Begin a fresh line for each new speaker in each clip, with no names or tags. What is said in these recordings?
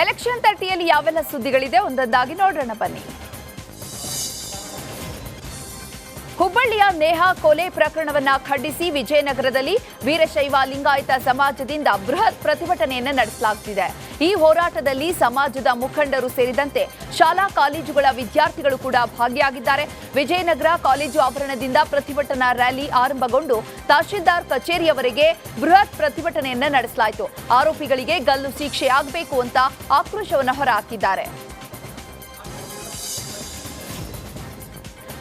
Election 30ಯಲ್ಲಿ ಯಾವೆಲ್ಲ ಸುದ್ದಿಗಳಿದೆ ಒಂದೊಂದಾಗಿ ನೋಡೋಣ ಬನ್ನಿ. ಹುಬ್ಬಳ್ಳಿಯ ನೇಹಾ ಕೊಲೆ ಪ್ರಕರಣವನ್ನ ಖಂಡಿಸಿ ವಿಜಯನಗರದಲ್ಲಿ ವೀರಶೈವ ಲಿಂಗಾಯತ ಸಮಾಜದಿಂದ ಬೃಹತ್ ಪ್ರತಿಭಟನೆಯನ್ನು ನಡೆಸಲಾಗುತ್ತಿದೆ. ಈ ಹೋರಾಟದಲ್ಲಿ ಸಮಾಜದ ಮುಖಂಡರು ಸೇರಿದಂತೆ ಶಾಲಾ ಕಾಲೇಜುಗಳ ವಿದ್ಯಾರ್ಥಿಗಳು ಕೂಡ ಭಾಗಿಯಾಗಿದ್ದಾರೆ. ವಿಜಯನಗರ ಕಾಲೇಜು ಆವರಣದಿಂದ ಪ್ರತಿಭಟನಾ ರ್ಯಾಲಿ ಆರಂಭಗೊಂಡು ತಹಶೀಲ್ದಾರ್ ಕಚೇರಿಯವರೆಗೆ ಬೃಹತ್ ಪ್ರತಿಭಟನೆಯನ್ನು ನಡೆಸಲಾಯಿತು. ಆರೋಪಿಗಳಿಗೆ ಗಲ್ಲು ಶಿಕ್ಷೆಯಾಗಬೇಕು ಅಂತ ಆಕ್ರೋಶವನ್ನು ಹೊರಹಾಕಿದ್ದಾರೆ.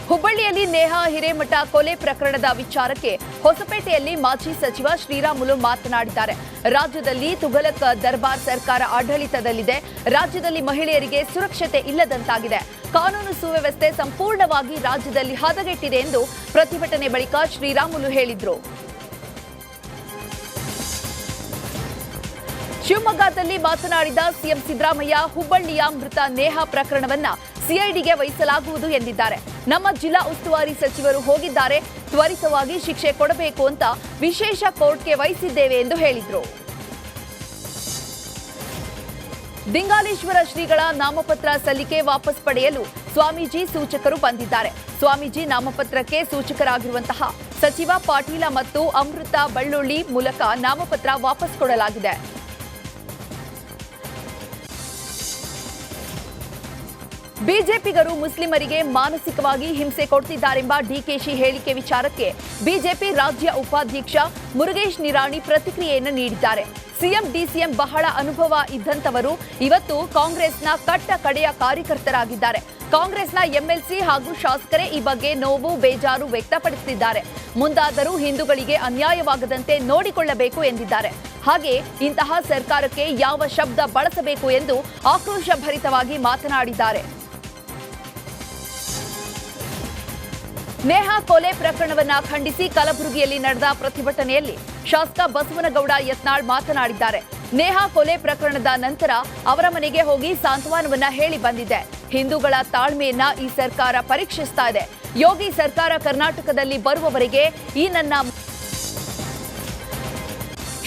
ಹುಬ್ಬಳ್ಳಿಯಲ್ಲಿ ನೇಹಾ ಹಿರೇಮಠ ಕೊಲೆ ಪ್ರಕರಣದ ವಿಚಾರಕ್ಕೆ ಹೊಸಪೇಟೆಯಲ್ಲಿ ಮಾಜಿ ಸಚಿವ ಶ್ರೀರಾಮುಲು ಮಾತನಾಡಿದ್ದಾರೆ. ರಾಜ್ಯದಲ್ಲಿ ತುಘಲಕ್ ದರ್ಬಾರ್ ಸರ್ಕಾರ ಆಡಳಿತದಲ್ಲಿದೆ. ರಾಜ್ಯದಲ್ಲಿ ಮಹಿಳೆಯರಿಗೆ ಸುರಕ್ಷತೆ ಇಲ್ಲದಂತಾಗಿದೆ. ಕಾನೂನು ಸುವ್ಯವಸ್ಥೆ ಸಂಪೂರ್ಣವಾಗಿ ರಾಜ್ಯದಲ್ಲಿ ಹದಗೆಟ್ಟಿದೆ ಎಂದು ಪ್ರತಿಭಟನೆ ಬಳಿಕ ಶ್ರೀರಾಮುಲು ಹೇಳಿದರು. ಶಿವಮೊಗ್ಗದಲ್ಲಿ ಮಾತನಾಡಿದ ಸಿಎಂ ಸಿದ್ದರಾಮಯ್ಯ, ಹುಬ್ಬಳ್ಳಿಯ ಮೃತ ನೇಹಾ ಪ್ರಕರಣವನ್ನ ಸಿಐಡಿಗೆ ವಹಿಸಲಾಗುವುದು ಎಂದಿದ್ದಾರೆ. ನಮ್ಮ ಜಿಲ್ಲಾ ಉಸ್ತುವಾರಿ ಸಚಿವರು ಹೋಗಿದ್ದಾರೆ, ತ್ವರಿತವಾಗಿ ಶಿಕ್ಷೆ ಕೊಡಬೇಕು ಅಂತ ವಿಶೇಷ ಕೋರ್ಟ್ಗೆ ವಹಿಸಿದ್ದೇವೆ ಎಂದು ಹೇಳಿದರು. ದಿಂಗಾಲೇಶ್ವರ ಶ್ರೀಗಳ ನಾಮಪತ್ರ ಸಲ್ಲಿಕೆ ವಾಪಸ್ ಪಡೆಯಲು ಸ್ವಾಮೀಜಿ ಸೂಚಕರು ಬಂದಿದ್ದಾರೆ. ಸ್ವಾಮೀಜಿ ನಾಮಪತ್ರಕ್ಕೆ ಸೂಚಕರಾಗಿರುವಂತಹ ಸಚಿವ ಪಾಟೀಲ ಮತ್ತು ಅಮೃತ ಬಳ್ಳುಳ್ಳಿ ಮೂಲಕ ನಾಮಪತ್ರ ವಾಪಸ್ ಕೊಡಲಾಗಿದೆ. ಬಿಜೆಪಿಗರು ಮುಸ್ಲಿಮರಿಗೆ ಮಾನಸಿಕವಾಗಿ ಹಿಂಸೆ ಕೊಡ್ತಿದ್ದಾರೆಂಬ ಡಿಕೆಶಿ ಹೇಳಿಕೆ ವಿಚಾರಕ್ಕೆ ಬಿಜೆಪಿ ರಾಜ್ಯ ಉಪಾಧ್ಯಕ್ಷ ಮುರುಗೇಶ್ ನಿರಾಣಿ ಪ್ರತಿಕ್ರಿಯೆಯನ್ನು ನೀಡಿದ್ದಾರೆ. ಸಿಎಂ ಡಿಸಿಎಂ ಬಹಳ ಅನುಭವ ಇದ್ದಂತವರು ಇವತ್ತು ಕಾಂಗ್ರೆಸ್ನ ಕಟ್ಟ ಕಡೆಯ ಕಾರ್ಯಕರ್ತರಾಗಿದ್ದಾರೆ. ಕಾಂಗ್ರೆಸ್ನ ಎಂಎಲ್ಸಿ ಹಾಗೂ ಶಾಸಕರೇ ಈ ಬಗ್ಗೆ ನೋವು ಬೇಜಾರು ವ್ಯಕ್ತಪಡಿಸುತ್ತಿದ್ದಾರೆ. ಮುಂದಾದರೂ ಹಿಂದೂಗಳಿಗೆ ಅನ್ಯಾಯವಾಗದಂತೆ ನೋಡಿಕೊಳ್ಳಬೇಕು ಎಂದಿದ್ದಾರೆ. ಹಾಗೆ ಇಂತಹ ಸರ್ಕಾರಕ್ಕೆ ಯಾವ ಶಬ್ದ ಬಳಸಬೇಕು ಎಂದು ಆಕ್ರೋಶಭರಿತವಾಗಿ ಮಾತನಾಡಿದ್ದಾರೆ. ನೇಹಾ ಕೊಲೆ ಪ್ರಕರಣವನ್ನ ಖಂಡಿಸಿ ಕಲಬುರಗಿಯಲ್ಲಿ ನಡೆದ ಪ್ರತಿಭಟನೆಯಲ್ಲಿ ಶಾಸಕ ಬಸವನಗೌಡ ಯತ್ನಾಳ್ ಮಾತನಾಡಿದ್ದಾರೆ. ನೇಹಾ ಕೊಲೆ ಪ್ರಕರಣದ ನಂತರ ಅವರ ಮನೆಗೆ ಹೋಗಿ ಸಾಂತ್ವನವನ್ನ ಹೇಳಿ ಬಂದಿದೆ. ಹಿಂದೂಗಳ ತಾಳ್ಮೆಯನ್ನ ಈ ಸರ್ಕಾರ ಪರೀಕ್ಷಿಸ್ತಾ ಇದೆ. ಯೋಗಿ ಸರ್ಕಾರ ಕರ್ನಾಟಕದಲ್ಲಿ ಬರುವವರೆಗೆ ಈ ನನ್ನ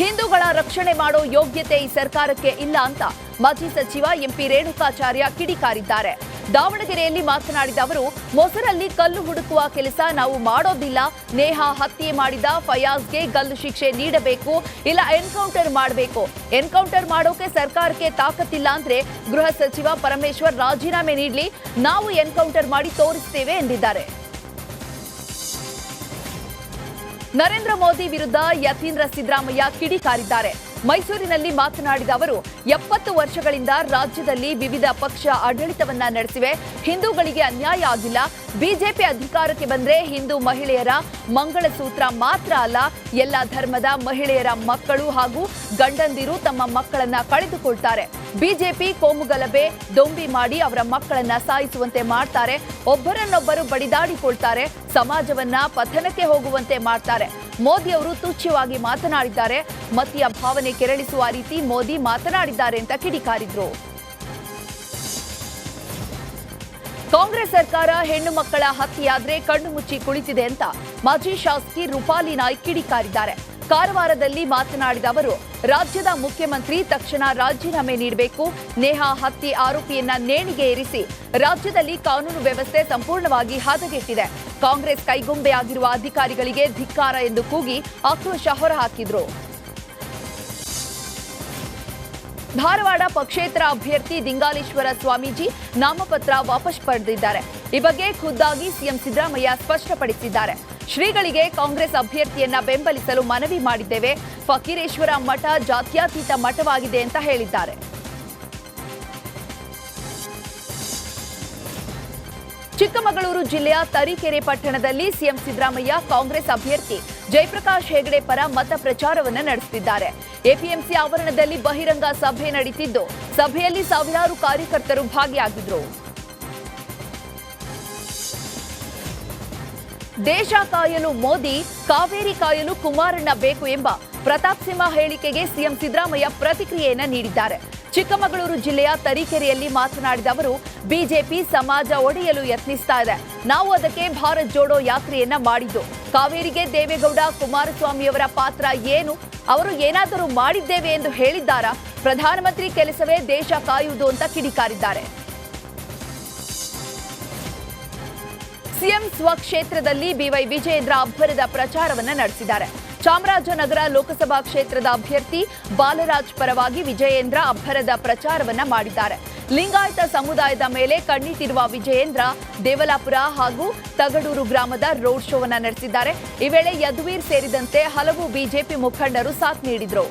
ಹಿಂದೂಗಳ ರಕ್ಷಣೆ ಮಾಡೋ ಯೋಗ್ಯತೆ ಈ ಸರ್ಕಾರಕ್ಕೆ ಇಲ್ಲ ಅಂತ ಮಾಜಿ ಸಚಿವ ಎಂಪಿ ರೇಣುಕಾಚಾರ್ಯ ಕಿಡಿಕಾರಿದ್ದಾರೆ. ದಾವಣಗೆರೆಯಲ್ಲಿ ಮಾತನಾಡಿದ ಅವರು, ಮೊಸರಲ್ಲಿ ಕಲ್ಲು ಹುಡುಕುವ ಕೆಲಸ ನಾವು ಮಾಡೋದಿಲ್ಲ. ನೇಹಾ ಹತ್ಯೆ ಮಾಡಿದ ಫಯಾಜ್ಗೆ ಗಲ್ಲು ಶಿಕ್ಷೆ ನೀಡಬೇಕು, ಇಲ್ಲ ಎನ್ಕೌಂಟರ್ ಮಾಡಬೇಕು. ಎನ್ಕೌಂಟರ್ ಮಾಡೋಕೆ ಸರ್ಕಾರಕ್ಕೆ ತಾಕತ್ತಿಲ್ಲ ಅಂದ್ರೆ ಗೃಹ ಸಚಿವ ಪರಮೇಶ್ವರ್ ರಾಜೀನಾಮೆ ನೀಡಲಿ, ನಾವು ಎನ್ಕೌಂಟರ್ ಮಾಡಿ ತೋರಿಸ್ತೇವೆ ಎಂದಿದ್ದಾರೆ. ನರೇಂದ್ರ ಮೋದಿ ವಿರುದ್ಧ ಯತೀಂದ್ರ ಸಿದ್ದರಾಮಯ್ಯ ಕಿಡಿಕಾರಿದ್ದಾರೆ. ಮೈಸೂರಿನಲ್ಲಿ ಮಾತನಾಡಿದ ಅವರು, 70 ವರ್ಷಗಳಿಂದ ರಾಜ್ಯದಲ್ಲಿ ವಿವಿಧ ಪಕ್ಷ ಆಡಳಿತವನ್ನ ನಡೆಸಿವೆ. ಹಿಂದೂಗಳಿಗೆ ಅನ್ಯಾಯ ಆಗಿಲ್ಲ. ಬಿಜೆಪಿ ಅಧಿಕಾರಕ್ಕೆ ಬಂದ್ರೆ ಹಿಂದೂ ಮಹಿಳೆಯರ ಮಂಗಳಸೂತ್ರ ಮಾತ್ರ ಅಲ್ಲ, ಎಲ್ಲ ಧರ್ಮದ ಮಹಿಳೆಯರ ಮಕ್ಕಳು ಹಾಗೂ ಗಂಡಂದಿರು ತಮ್ಮ ಮಕ್ಕಳನ್ನ ಕಳೆದುಕೊಳ್ತಾರೆ. ಬಿಜೆಪಿ ಕೋಮುಗಲಭೆ ದೊಂಬಿ ಮಾಡಿ ಅವರ ಮಕ್ಕಳನ್ನ ಸಾಯಿಸುವಂತೆ ಮಾಡ್ತಾರೆ. ಒಬ್ಬರನ್ನೊಬ್ಬರು ಬಡಿದಾಡಿಕೊಳ್ತಾರೆ. ಸಮಾಜವನ್ನ ಪತನಕ್ಕೆ ಹೋಗುವಂತೆ ಮಾಡ್ತಾರೆ. ಮೋದಿ ಅವರು ತುಚ್ಛವಾಗಿ ಮಾತನಾಡಿದ್ದಾರೆ. ಮತೀಯ ಭಾವನೆ ಕೆರಳಿಸುವ ರೀತಿ ಮೋದಿ ಮಾತನಾಡಿದ್ದಾರೆ ಅಂತ ಕಿಡಿಕಾರಿದ್ರು. ಕಾಂಗ್ರೆಸ್ ಸರ್ಕಾರ ಹೆಣ್ಣು ಮಕ್ಕಳ ಹತ್ಯೆಯಾದ್ರೆ ಕಣ್ಣು ಮುಚ್ಚಿ ಕುಳಿತಿದೆ ಅಂತ ಮಾಜಿ ಶಾಸಕಿ ರೂಪಾಲಿ ನಾಯ್ಕ್ ಕಿಡಿಕಾರಿದ್ದಾರೆ. ಕಾರವಾರದಲ್ಲಿ ಮಾತನಾಡಿದ ಅವರು, ರಾಜ್ಯದ ಮುಖ್ಯಮಂತ್ರಿ ತಕ್ಷಣ ರಾಜೀನಾಮೆ ನೀಡಬೇಕು. ನೇಹಾ ಹತ್ಯೆ ಆರೋಪಿಯನ್ನ ನೇಣಿಗೆ ಏರಿಸಿ ರಾಜ್ಯದಲ್ಲಿ ಕಾನೂನು ವ್ಯವಸ್ಥೆ ಸಂಪೂರ್ಣವಾಗಿ ಹದಗೆಟ್ಟಿದೆ. ಕಾಂಗ್ರೆಸ್ ಕೈಗೊಂಬೆಯಾಗಿರುವ ಅಧಿಕಾರಿಗಳಿಗೆ ಧಿಕ್ಕಾರ ಎಂದು ಕೂಗಿ ಆಕ್ರೋಶ ಹೊರಹಾಕಿದ್ರು. ಧಾರವಾಡ ಪಕ್ಷೇತರ ಅಭ್ಯರ್ಥಿ ದಿಂಗಾಲೇಶ್ವರ ಸ್ವಾಮೀಜಿ ನಾಮಪತ್ರ ವಾಪಸ್ ಪಡೆದಿದ್ದಾರೆ. ಈ ಬಗ್ಗೆ ಖುದ್ದಾಗಿ ಸಿಎಂ ಸಿದ್ದರಾಮಯ್ಯ ಸ್ಪಷ್ಟಪಡಿಸಿದ್ದಾರೆ. ಶ್ರೀಗಳಿಗೆ ಕಾಂಗ್ರೆಸ್ ಅಭ್ಯರ್ಥಿಯನ್ನ ಬೆಂಬಲಿಸಲು ಮನವಿ ಮಾಡಿದ್ದೇವೆ. ಫಕೀರೇಶ್ವರ ಮಠ ಜಾತ್ಯತೀತ ಮಠವಾಗಿದೆ ಅಂತ ಹೇಳಿದ್ದಾರೆ. ಚಿಕ್ಕಮಗಳೂರು ಜಿಲ್ಲೆಯ ತರೀಕೆರೆ ಪಟ್ಟಣದಲ್ಲಿ ಸಿಎಂ ಸಿದ್ದರಾಮಯ್ಯ ಕಾಂಗ್ರೆಸ್ ಅಭ್ಯರ್ಥಿ ಜಯಪ್ರಕಾಶ್ ಹೆಗಡೆ ಪರ ಮತ ಪ್ರಚಾರವನ್ನು ನಡೆಸುತ್ತಿದ್ದಾರೆ. ಎಪಿಎಂಸಿ ಆವರಣದಲ್ಲಿ ಬಹಿರಂಗ ಸಭೆ ನಡೆಯುತ್ತಿದ್ದು, ಸಭೆಯಲ್ಲಿ ಸಾವಿರಾರು ಕಾರ್ಯಕರ್ತರು ಭಾಗಿಯಾಗಿದ್ದರು. ದೇಶ ಕಾಯಲು ಮೋದಿ, ಕಾವೇರಿ ಕಾಯಲು ಕುಮಾರಣ್ಣ ಬೇಕು ಎಂಬ ಪ್ರತಾಪ್ ಸಿಂಹ ಹೇಳಿಕೆಗೆ ಸಿಎಂ ಸಿದ್ದರಾಮಯ್ಯ ಪ್ರತಿಕ್ರಿಯೆಯನ್ನ ನೀಡಿದ್ದಾರೆ. ಚಿಕ್ಕಮಗಳೂರು ಜಿಲ್ಲೆಯ ತರೀಕೆರೆಯಲ್ಲಿ ಮಾತನಾಡಿದ ಅವರು, ಬಿಜೆಪಿ ಸಮಾಜ ಒಡೆಯಲು ಯತ್ನಿಸ್ತಾ ಇದೆ. ನಾವು ಅದಕ್ಕೆ ಭಾರತ್ ಜೋಡೋ ಯಾತ್ರೆಯನ್ನ ಮಾಡಿದ್ದು. ಕಾವೇರಿಗೆ ದೇವೇಗೌಡ, ಕುಮಾರಸ್ವಾಮಿಯವರ ಪಾತ್ರ ಏನು? ಅವರು ಏನಾದರೂ ಮಾಡಿದ್ದೇವೆ ಎಂದು ಹೇಳಿದ್ದಾರಾ? ಪ್ರಧಾನಮಂತ್ರಿ ಕೆಲಸವೇ ದೇಶ ಕಾಯುವುದು ಅಂತ ಕಿಡಿಕಾರಿದ್ದಾರೆ. ಸಿಎಂ ಸ್ವಕ್ಷೇತ್ರದಲ್ಲಿ ಬಿವೈ ವಿಜಯೇಂದ್ರ ಅಬ್ಬರದ ಪ್ರಚಾರವನ್ನ ನಡೆಸಿದ್ದಾರೆ. ಚಾಮರಾಜನಗರ ಲೋಕಸಭಾ ಕ್ಷೇತ್ರದ ಅಭ್ಯರ್ಥಿ ಬಾಲರಾಜ್ ಪರವಾಗಿ ವಿಜಯೇಂದ್ರ ಅಬ್ಬರದ ಪ್ರಚಾರವನ್ನ ಮಾಡಿದ್ದಾರೆ. ಲಿಂಗಾಯತ ಸಮುದಾಯದ ಮೇಲೆ ಕಣ್ಣಿಟ್ಟಿರುವ ವಿಜಯೇಂದ್ರ ದೇವಲಾಪುರ ಹಾಗೂ ತಗಡೂರು ಗ್ರಾಮದ ರೋಡ್ ಶೋವನ್ನ ನಡೆಸಿದ್ದಾರೆ. ಈ ವೇಳೆ ಯದುವೀರ್ ಸೇರಿದಂತೆ ಹಲವು ಬಿಜೆಪಿ ಮುಖಂಡರು ಸಾಥ್ ನೀಡಿದರು.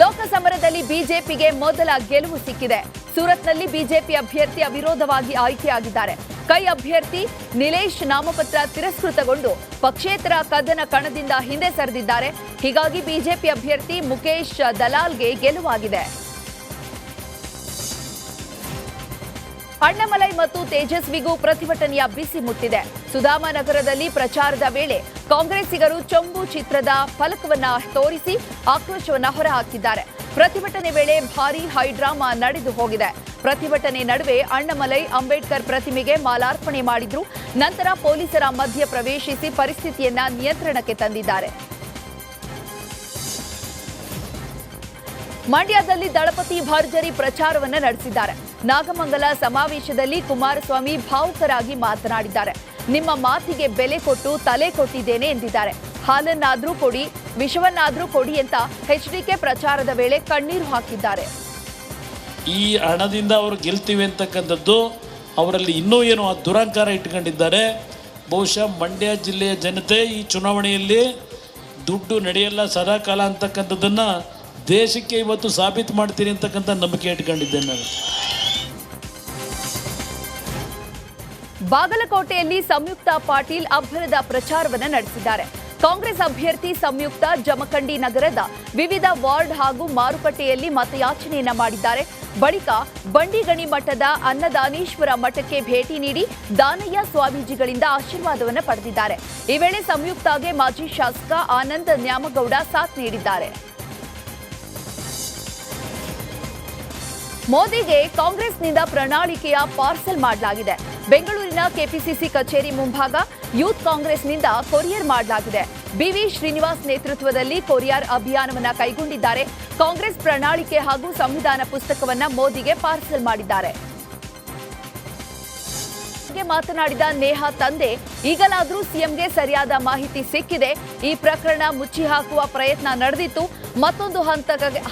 ಲೋಕಸಮರದಲ್ಲಿ ಬಿಜೆಪಿಗೆ ಮೊದಲ ಗೆಲುವು ಸಿಕ್ಕಿದೆ. ಸೂರತ್ನಲ್ಲಿ ಬಿಜೆಪಿ ಅಭ್ಯರ್ಥಿ ಅವಿರೋಧವಾಗಿ ಆಯ್ಕೆಯಾಗಿದ್ದಾರೆ. ಕೈ ಅಭ್ಯರ್ಥಿ ನಿಲೇಶ್ ನಾಮಪತ್ರ ತಿರಸ್ಕೃತಗೊಂಡು ಪಕ್ಷೇತರ ಕದನ ಕಣದಿಂದ ಹಿಂದೆ ಸರಿದಿದ್ದಾರೆ. ಹೀಗಾಗಿ ಬಿಜೆಪಿ ಅಭ್ಯರ್ಥಿ ಮುಕೇಶ್ ದಲಾಲ್ಗೆ ಗೆಲುವಾಗಿದೆ. ಅಣ್ಣಾಮಲೈ ಮತ್ತು ತೇಜಸ್ವಿಗೂ ಪ್ರತಿಭಟನೆಯ ಬಿಸಿ ಮುಟ್ಟಿದೆ. ಸುಧಾಮನಗರದಲ್ಲಿ ಪ್ರಚಾರದ ವೇಳೆ ಕಾಂಗ್ರೆಸ್ಸಿಗರು ಚೊಂಬು ಚಿತ್ರದ ಫಲಕವನ್ನ ತೋರಿಸಿ ಆಕ್ರೋಶವನ್ನ ಹೊರಹಾಕಿದ್ದಾರೆ. ಪ್ರತಿಭಟನೆ ವೇಳೆ ಭಾರೀ ಹೈಡ್ರಾಮಾ ನಡೆದು ಹೋಗಿದೆ. ಪ್ರತಿಭಟನೆ ನಡುವೆ ಅಣ್ಣಾಮಲೈ ಅಂಬೇಡ್ಕರ್ ಪ್ರತಿಮೆಗೆ ಮಾಲಾರ್ಪಣೆ ಮಾಡಿದ್ರು. ನಂತರ ಪೊಲೀಸರ ಮಧ್ಯ ಪ್ರವೇಶಿಸಿ ಪರಿಸ್ಥಿತಿಯನ್ನ ನಿಯಂತ್ರಣಕ್ಕೆ ತಂದಿದ್ದಾರೆ. ಮಂಡ್ಯದಲ್ಲಿ ದಳಪತಿ ಭರ್ಜರಿ ಪ್ರಚಾರವನ್ನ ನಡೆಸಿದ್ದಾರೆ. ನಾಗಮಂಗಲ ಸಮಾವೇಶದಲ್ಲಿ ಕುಮಾರಸ್ವಾಮಿ ಭಾವುಕರಾಗಿ ಮಾತನಾಡಿದ್ದಾರೆ. ನಿಮ್ಮ ಮಾತಿಗೆ ಬೆಲೆ ಕೊಟ್ಟು ತಲೆ ಕೊಟ್ಟಿದ್ದೇನೆ ಎಂದಿದ್ದಾರೆ. ಹಾಲನ್ನಾದ್ರೂ ಕೊಡಿ, ವಿಷವನ್ನಾದ್ರೂ ಕೊಡಿ ಅಂತ ಎಚ್ಡಿಕೆ ಪ್ರಚಾರದ ವೇಳೆ ಕಣ್ಣೀರು ಹಾಕಿದ್ದಾರೆ.
ಈ ಹಣದಿಂದ ಅವರು ಗೆಲ್ತೀವಿ ಅಂತಕ್ಕಂಥದ್ದು ಅವರಲ್ಲಿ ಇನ್ನೂ ಏನೋ ದುರಂಕಾರ ಇಟ್ಕೊಂಡಿದ್ದಾರೆ. ಬಹುಶಃ ಮಂಡ್ಯ ಜಿಲ್ಲೆಯ ಜನತೆ ಈ ಚುನಾವಣೆಯಲ್ಲಿ ದುಡ್ಡು ನಡೆಯಲ್ಲ ಸದಾಕಾಲ ಅಂತಕ್ಕಂಥದ್ದನ್ನು ದೇಶಕ್ಕೆ ಇವತ್ತು ಸಾಬೀತು ಮಾಡ್ತೀನಿ ಅಂತಕ್ಕಂಥ ನಂಬಿಕೆ ಇಟ್ಕೊಂಡಿದ್ದೇನೆ ನಾನು.
ಬಾಗಲಕೋಟೆಯಲ್ಲಿ ಸಂಯುಕ್ತ ಪಾಟೀಲ್ ಅಬ್ಬರದ ಪ್ರಚಾರವನ್ನು ನಡೆಸಿದ್ದಾರೆ. ಕಾಂಗ್ರೆಸ್ ಅಭ್ಯರ್ಥಿ ಸಂಯುಕ್ತ ಜಮಖಂಡಿ ನಗರದ ವಿವಿಧ ವಾರ್ಡ್ ಹಾಗೂ ಮಾರುಕಟ್ಟೆಯಲ್ಲಿ ಮತಯಾಚನೆಯನ್ನ ಮಾಡಿದ್ದಾರೆ. ಬಳಿಕ ಬಂಡಿಗಣಿ ಮಠದ ಅನ್ನದಾನೀಶ್ವರ ಮಠಕ್ಕೆ ಭೇಟಿ ನೀಡಿ ದಾನಯ್ಯ ಸ್ವಾಮೀಜಿಗಳಿಂದ ಆಶೀರ್ವಾದವನ್ನು ಪಡೆದಿದ್ದಾರೆ. ಈ ವೇಳೆ ಸಂಯುಕ್ತಗೆ ಮಾಜಿ ಶಾಸಕ ಆನಂದ್ ನ್ಯಾಮಗೌಡ ಸಾಥ್ ನೀಡಿದ್ದಾರೆ. ಮೋದಿಗೆ ಕಾಂಗ್ರೆಸ್ನಿಂದ ಪ್ರಣಾಳಿಕೆಯ ಪಾರ್ಸಲ್ ಮಾಡಲಾಗಿದೆ. ಬೆಂಗಳೂರಿನ ಕೆಪಿಸಿಸಿ ಕಚೇರಿ ಮುಂಭಾಗ ಯೂತ್ ಕಾಂಗ್ರೆಸ್ನಿಂದ ಕೊರಿಯರ್ ಮಾಡಲಾಗಿದೆ. ಬಿವಿ ಶ್ರೀನಿವಾಸ್ ನೇತೃತ್ವದಲ್ಲಿ ಕೊರಿಯರ್ ಅಭಿಯಾನವನ್ನ ಕೈಗೊಂಡಿದ್ದಾರೆ. ಕಾಂಗ್ರೆಸ್ ಪ್ರಣಾಳಿಕೆ ಹಾಗೂ ಸಂವಿಧಾನ ಪುಸ್ತಕವನ್ನ ಮೋದಿಗೆ ಪಾರ್ಸಲ್ ಮಾಡಿದ್ದಾರೆ. ಮಾತನಾಡಿದ ನೇಹಾ ತಂದೆ, ಈಗಲಾದರೂ ಸಿಎಂಗೆ ಸರಿಯಾದ ಮಾಹಿತಿ ಸಿಕ್ಕಿದೆ. ಈ ಪ್ರಕರಣ ಮುಚ್ಚಿ ಹಾಕುವ ಪ್ರಯತ್ನ ನಡೆದಿತ್ತು. ಮತ್ತೊಂದು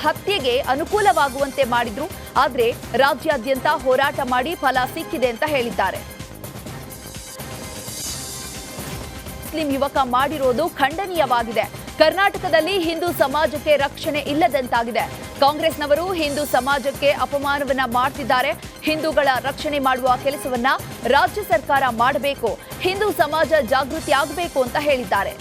ಹತ್ಯೆಗೆ ಅನುಕೂಲವಾಗುವಂತೆ ಮಾಡಿದ್ರು. ಆದರೆ ರಾಜ್ಯಾದ್ಯಂತ ಹೋರಾಟ ಮಾಡಿ ಫಲ ಸಿಕ್ಕಿದೆ ಅಂತ ಹೇಳಿದ್ದಾರೆ. ಮುಸ್ಲಿಂ ಯುವಕ ಮಾಡಿರೋದು ಖಂಡನೀಯವಾಗಿದೆ. ಕರ್ನಾಟಕದಲ್ಲಿ ಹಿಂದೂ ಸಮಾಜಕ್ಕೆ ರಕ್ಷಣೆ ಇಲ್ಲದಂತಾಗಿದೆ. ಕಾಂಗ್ರೆಸ್ನವರು ಹಿಂದೂ ಸಮಾಜಕ್ಕೆ ಅಪಮಾನವನ್ನ ಮಾಡ್ತಿದ್ದಾರೆ. ಹಿಂದೂಗಳ ರಕ್ಷಣೆ ಮಾಡುವ ಕೆಲಸವನ್ನ ರಾಜ್ಯ ಸರ್ಕಾರ ಮಾಡಬೇಕು. ಹಿಂದೂ ಸಮಾಜ ಜಾಗೃತಿ ಆಗಬೇಕು ಅಂತ ಹೇಳಿದ್ದಾರೆ.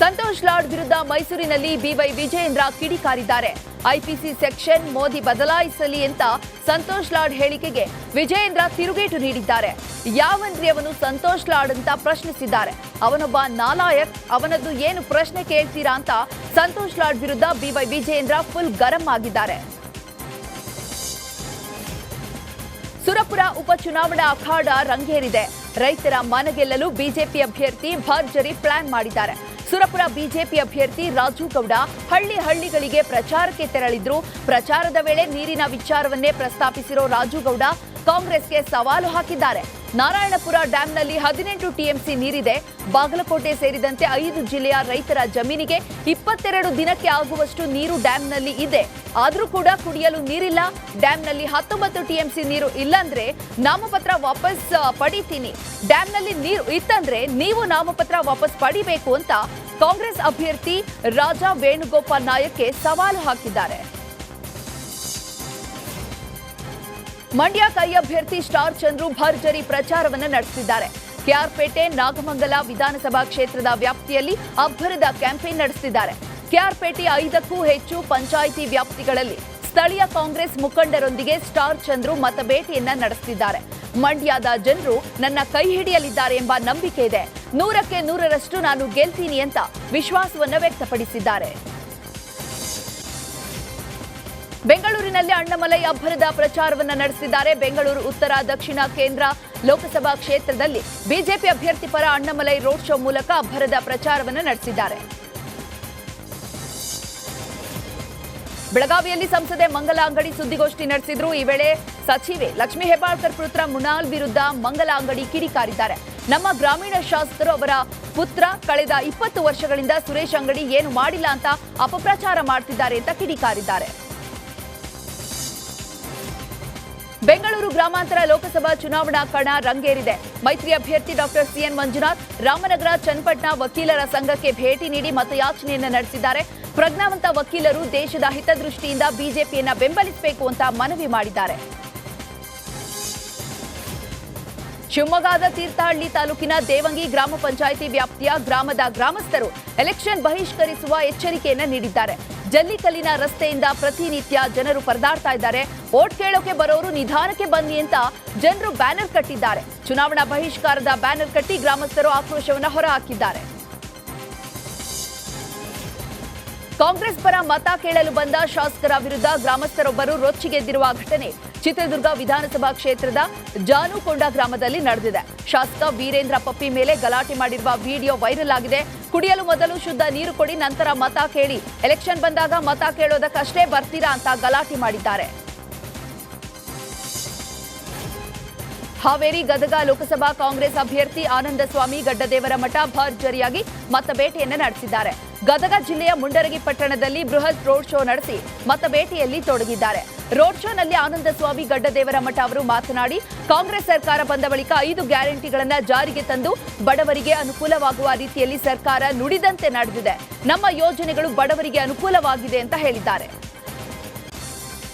ಸಂತೋಷ್ ಲಾಡ್ ವಿರುದ್ಧ ಮೈಸೂರಿನಲ್ಲಿ ಬಿವೈ ವಿಜಯೇಂದ್ರ ಕಿಡಿಕಾರಿದ್ದಾರೆ. ಐಪಿಸಿ ಸೆಕ್ಷನ್ ಮೋದಿ ಬದಲಾಯಿಸಲಿ ಅಂತ ಸಂತೋಷ್ ಲಾಡ್ ಹೇಳಿಕೆಗೆ ವಿಜಯೇಂದ್ರ ತಿರುಗೇಟು ನೀಡಿದ್ದಾರೆ. ಯಾವನ್ರಿ ಅವನು ಸಂತೋಷ್ ಲಾಡ್ ಅಂತ ಪ್ರಶ್ನಿಸಿದ್ದಾರೆ. ಅವನೊಬ್ಬ ನಾಲಾಯಕ್, ಅವನದ್ದು ಏನು ಪ್ರಶ್ನೆ ಕೇಳ್ತೀರಾ ಅಂತ ಸಂತೋಷ್ ಲಾಡ್ ವಿರುದ್ಧ ಬಿವೈ ವಿಜಯೇಂದ್ರ ಫುಲ್ ಗರಂ ಆಗಿದ್ದಾರೆ. ಸುರಪುರ ಉಪಚುನಾವಣಾ ಅಖಾಡ ರಂಗೇರಿದೆ. ರೈತರ ಮನಗೆಲ್ಲಲು ಬಿಜೆಪಿ ಅಭ್ಯರ್ಥಿ ಭರ್ಜರಿ ಪ್ಲಾನ್ ಮಾಡಿದ್ದಾರೆ. ಸುರಪುರ ಬಿಜೆಪಿ ಅಭ್ಯರ್ಥಿ ರಾಜು ಗೌಡ ಹಳ್ಳಿಗಳಿಗೆ ಪ್ರಚಾರಕ್ಕೆ ತೆರಳಿದ್ರು. ಪ್ರಚಾರದ ವೇಳೆ ನೀರಿನ ವಿಚಾರವನ್ನೇ ಪ್ರಸ್ತಾಪಿಸಿರೋ ರಾಜು ಗೌಡ ಕಾಂಗ್ರೆಸ್ಗೆ ಸವಾಲು ಹಾಕಿದ್ದಾರೆ. ನಾರಾಯಣಪುರ ಡ್ಯಾಂನಲ್ಲಿ 18 ಟಿಎಂಸಿ ನೀರಿದೆ. ಬಾಗಲಕೋಟೆ ಸೇರಿದಂತೆ 5 ಜಿಲ್ಲೆಯ ರೈತರ ಜಮೀನಿಗೆ 22 ದಿನಕ್ಕೆ ಆಗುವಷ್ಟು ನೀರು ಡ್ಯಾಂನಲ್ಲಿ ಇದೆ. ಆದರೂ ಕೂಡ ಕುಡಿಯಲು ನೀರಿಲ್ಲ. ಡ್ಯಾಂನಲ್ಲಿ 19 ಟಿಎಂಸಿ ನೀರು ಇಲ್ಲಂದ್ರೆ ನಾಮಪತ್ರ ವಾಪಸ್ ಪಡಿತೀನಿ. ಡ್ಯಾಂನಲ್ಲಿ ನೀರು ಇತ್ತಂದ್ರೆ ನೀವು ನಾಮಪತ್ರ ವಾಪಸ್ ಪಡಿಬೇಕು ಅಂತ ಕಾಂಗ್ರೆಸ್ ಅಭ್ಯರ್ಥಿ ರಾಜಾ ವೇಣುಗೋಪಾಲ್ ನಾಯಕ್ಗೆ ಸವಾಲು ಹಾಕಿದ್ದಾರೆ. ಮಂಡ್ಯ ಕೈ ಅಭ್ಯರ್ಥಿ ಸ್ಟಾರ್ ಚಂದ್ರು ಭರ್ಜರಿ ಪ್ರಚಾರವನ್ನು ನಡೆಸಿದ್ದಾರೆ. ಕೆಆರ್ಪೇಟೆ ನಾಗಮಂಗಲ ವಿಧಾನಸಭಾ ಕ್ಷೇತ್ರದ ವ್ಯಾಪ್ತಿಯಲ್ಲಿ ಅಬ್ಬರದ ಕ್ಯಾಂಪೇನ್ ನಡೆಸಿದ್ದಾರೆ. ಕೆಆರ್ಪೇಟೆ 5ಕ್ಕೂ ಹೆಚ್ಚು ಪಂಚಾಯಿತಿ ವ್ಯಾಪ್ತಿಗಳಲ್ಲಿ ಸ್ಥಳೀಯ ಕಾಂಗ್ರೆಸ್ ಮುಖಂಡರೊಂದಿಗೆ ಸ್ಟಾರ್ ಚಂದ್ರು ಮತಬೇಟೆಯನ್ನ ನಡೆಸುತ್ತಿದ್ದಾರೆ. ಮಂಡ್ಯದ ಜನರು ನನ್ನ ಕೈ ಹಿಡಿಯಲಿದ್ದಾರೆ ಎಂಬ ನಂಬಿಕೆ ಇದೆ. 100ಕ್ಕೆ 100ರಷ್ಟು ನಾನು ಗೆಲ್ತೀನಿ ಅಂತ ವಿಶ್ವಾಸವನ್ನ ವ್ಯಕ್ತಪಡಿಸಿದ್ದಾರೆ. ಬೆಂಗಳೂರಿನಲ್ಲಿ ಅಣ್ಣಾಮಲೈ ಅಬ್ಬರದ ಪ್ರಚಾರವನ್ನ ನಡೆಸಿದ್ದಾರೆ. ಬೆಂಗಳೂರು ಉತ್ತರ, ದಕ್ಷಿಣ, ಕೇಂದ್ರ ಲೋಕಸಭಾ ಕ್ಷೇತ್ರದಲ್ಲಿ ಬಿಜೆಪಿ ಅಭ್ಯರ್ಥಿ ಪರ ಅಣ್ಣಾಮಲೈ ರೋಡ್ ಶೋ ಮೂಲಕ ಅಬ್ಬರದ ಪ್ರಚಾರವನ್ನ ನಡೆಸಿದ್ದಾರೆ. ಬೆಳಗಾವಿಯಲ್ಲಿ ಸಂಸದೆ ಮಂಗಲಾ ಅಂಗಡಿ ಸುದ್ದಿಗೋಷ್ಠಿ ನಡೆಸಿದ್ರು. ಈ ವೇಳೆ ಸಚಿವೆ ಲಕ್ಷ್ಮೀ ಹೆಬ್ಬಾಳ್ಕರ್ ಪುತ್ರ ಮುನಾಲ್ ವಿರುದ್ಧ ಮಂಗಲಾ ಅಂಗಡಿ ಕಿಡಿಕಾರಿದ್ದಾರೆ. ನಮ್ಮ ಗ್ರಾಮೀಣ ಶಾಸಕರು ಅವರ ಪುತ್ರ ಕಳೆದ 20 ವರ್ಷಗಳಿಂದ ಸುರೇಶ್ ಅಂಗಡಿ ಏನು ಮಾಡಿಲ್ಲ ಅಂತ ಅಪಪ್ರಚಾರ ಮಾಡ್ತಿದ್ದಾರೆ ಅಂತ ಕಿಡಿಕಾರಿದ್ದಾರೆ. ಬೆಂಗಳೂರು ಗ್ರಾಮಾಂತರ ಲೋಕಸಭಾ ಚುನಾವಣಾ ಕಣ ರಂಗೇರಿದೆ. ಮೈತ್ರಿ ಅಭ್ಯರ್ಥಿ ಡಾಕ್ಟರ್ ಸಿಎನ್ ಮಂಜುನಾಥ್ ರಾಮನಗರ ಚನ್ನಪಟ್ಟಣ ವಕೀಲರ ಸಂಘಕ್ಕೆ ಭೇಟಿ ನೀಡಿ ಮತಯಾಚನೆಯನ್ನ ನಡೆಸಿದ್ದಾರೆ. ಪ್ರಜ್ಞಾವಂತ ವಕೀಲರು ದೇಶದ ಹಿತದೃಷ್ಟಿಯಿಂದ ಬಿಜೆಪಿಯನ್ನ ಬೆಂಬಲಿಸಬೇಕು ಅಂತ ಮನವಿ ಮಾಡಿದ್ದಾರೆ. ಶಿವಮೊಗ್ಗದ ತೀರ್ಥಹಳ್ಳಿ ತಾಲೂಕಿನ ದೇವಂಗಿ ಗ್ರಾಮ ಪಂಚಾಯಿತಿ ವ್ಯಾಪ್ತಿಯ ಗ್ರಾಮದ ಗ್ರಾಮಸ್ಥರು ಎಲೆಕ್ಷನ್ ಬಹಿಷ್ಕರಿಸುವ ಎಚ್ಚರಿಕೆಯನ್ನ ನೀಡಿದ್ದಾರೆ. ಜಲ್ಲಿಕಲ್ಲಿನ ರಸ್ತೆಯಿಂದ ಪ್ರತಿನಿತ್ಯ ಜನರು ಪರದಾಡ್ತಾ ಇದ್ದಾರೆ. ವೋಟ್ ಕೇಳೋಕೆ ಬರೋರು ನಿಧಾನಕ್ಕೆ ಬನ್ನಿ ಅಂತ ಜನರು ಬ್ಯಾನರ್ ಕಟ್ಟಿದ್ದಾರೆ. ಚುನಾವಣಾ ಬಹಿಷ್ಕಾರದ ಬ್ಯಾನರ್ ಕಟ್ಟಿ ಗ್ರಾಮಸ್ಥರು ಆಕ್ರೋಶವನ್ನ ಹೊರಹಾಕಿದ್ದಾರೆ. ಕಾಂಗ್ರೆಸ್ ಪರ ಮತ ಕೇಳಲು ಬಂದ ಶಾಸಕರ ವಿರುದ್ಧ ಗ್ರಾಮಸ್ಥರೊಬ್ಬರು ರೊಚ್ಚಿಗೆದ್ದಿರುವ ಘಟನೆ ಚಿತ್ರದುರ್ಗ ವಿಧಾನಸಭಾ ಕ್ಷೇತ್ರದ ಜಾನುಕೊಂಡ ಗ್ರಾಮದಲ್ಲಿ ನಡೆದಿದೆ. ಶಾಸಕ ವೀರೇಂದ್ರ ಪಪ್ಪಿ ಮೇಲೆ ಗಲಾಟೆ ಮಾಡಿರುವ ವಿಡಿಯೋ ವೈರಲ್ ಆಗಿದೆ. ಕುಡಿಯಲು ಮೊದಲು ಶುದ್ಧ ನೀರು ಕೊಡಿ, ನಂತರ ಮತ ಕೇಳಿ, ಎಲೆಕ್ಷನ್ ಬಂದಾಗ ಮತ ಕೇಳೋದಕ್ಕಷ್ಟೇ ಬರ್ತೀರಾ ಅಂತ ಗಲಾಟೆ ಮಾಡಿದ್ದಾರೆ. ಹಾವೇರಿ ಗದಗ ಲೋಕಸಭಾ ಕಾಂಗ್ರೆಸ್ ಅಭ್ಯರ್ಥಿ ಆನಂದಸ್ವಾಮಿ ಗಡ್ಡದೇವರಮಠ ಭರ್ಜರಿಯಾಗಿ ಮತಬೇಟೆಯನ್ನು ನಡೆಸಿದ್ದಾರೆ. ಗದಗ ಜಿಲ್ಲೆಯ ಮುಂಡರಗಿ ಪಟ್ಟಣದಲ್ಲಿ ಬೃಹತ್ ರೋಡ್ ಶೋ ನಡೆಸಿ ಮತಬೇಟೆಯಲ್ಲಿ ತೊಡಗಿದ್ದಾರೆ. ರೋಡ್ ಶೋನಲ್ಲಿ ಆನಂದಸ್ವಾಮಿ ಗಡ್ಡದೇವರಮಠ ಅವರು ಮಾತನಾಡಿ, ಕಾಂಗ್ರೆಸ್ ಸರ್ಕಾರ ಬಂದ ಬಳಿಕ 5 ಗ್ಯಾರಂಟಿಗಳನ್ನು ಜಾರಿಗೆ ತಂದು ಬಡವರಿಗೆ ಅನುಕೂಲವಾಗುವ ರೀತಿಯಲ್ಲಿ ಸರ್ಕಾರ ನುಡಿದಂತೆ ನಡೆದಿದೆ. ನಮ್ಮ ಯೋಜನೆಗಳು ಬಡವರಿಗೆ ಅನುಕೂಲವಾಗಿದೆ ಅಂತ ಹೇಳಿದ್ದಾರೆ.